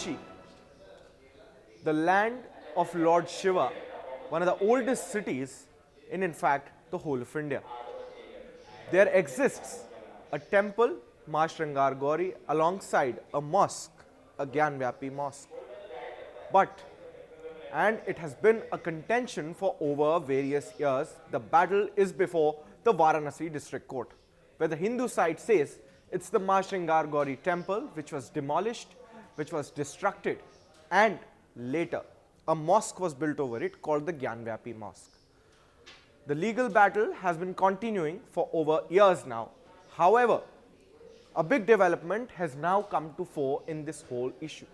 Kashi, the land of Lord Shiva, one of the oldest cities in fact, the whole of India. There exists a temple, Ma Shringar Gauri, alongside a mosque, a Gyanvapi Mosque. But, and it has been a contention for over various years, the battle is before the Varanasi district court, where the Hindu side says it's the Ma Shringar Gauri temple which was demolished, which was destructed, and later a mosque was built over it called the Gyanvapi Mosque. The legal battle has been continuing for over years now. However, a big development has now come to fore in this whole issue.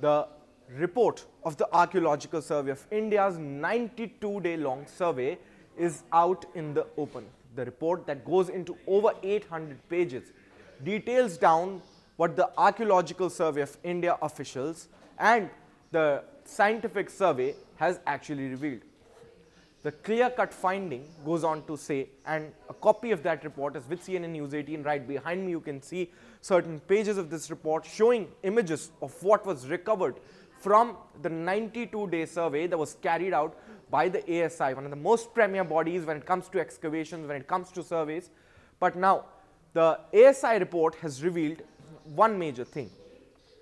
The report of the Archaeological Survey of India's 92-day long survey is out in the open. The report that goes into over 800 pages details down what the Archaeological Survey of India officials and the scientific survey has actually revealed. The clear-cut finding goes on to say, and a copy of that report is with CNN News 18 right behind me. You can see certain pages of this report showing images of what was recovered from the 92-day survey that was carried out by the ASI, one of the most premier bodies when it comes to excavations, when it comes to surveys. But now, the ASI report has revealed one major thing,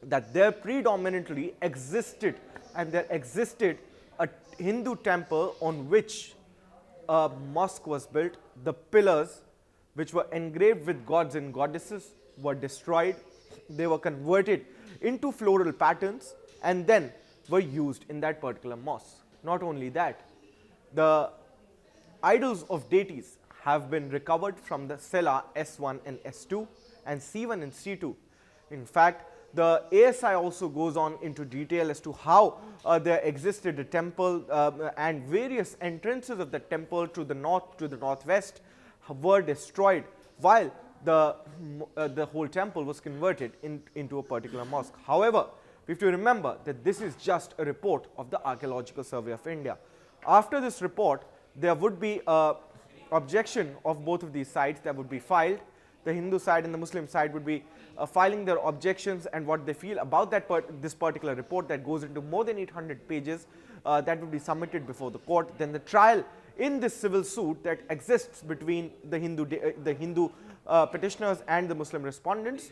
that there predominantly existed, and there existed a Hindu temple on which a mosque was built. The pillars, which were engraved with gods and goddesses, were destroyed. They were converted into floral patterns and then were used in that particular mosque. Not only that, the idols of deities have been recovered from the cella S1 and S2 and C1 and C2. In fact, the ASI also goes on into detail as to how there existed a temple and various entrances of the temple to the north, to the northwest were destroyed, while the whole temple was converted into a particular mosque. However, we have to remember that this is just a report of the Archaeological Survey of India. After this report, there would be an objection of both of these sides that would be filed. The Hindu side and the Muslim side would be filing their objections and what they feel about this particular report that goes into more than 800 pages that would be submitted before the court. Then the trial in this civil suit that exists between the Hindu petitioners and the Muslim respondents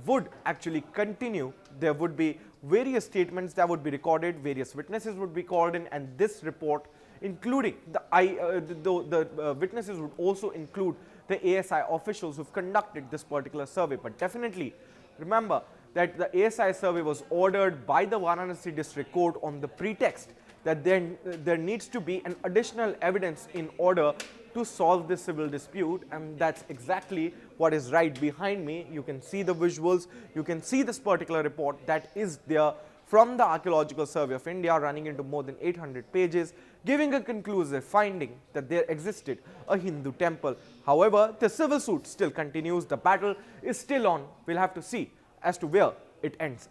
would actually continue. There would be various statements that would be recorded, various witnesses would be called in, and this report, including the witnesses, would also include the ASI officials who've conducted this particular survey. But definitely remember that the ASI survey was ordered by the Varanasi district court on the pretext that there needs to be an additional evidence in order to solve this civil dispute, and that's exactly what is right behind me. You can see the visuals, you can see this particular report that is there from the Archaeological Survey of India, running into more than 800 pages, giving a conclusive finding that there existed a Hindu temple. However, the civil suit still continues, the battle is still on. We'll have to see as to where it ends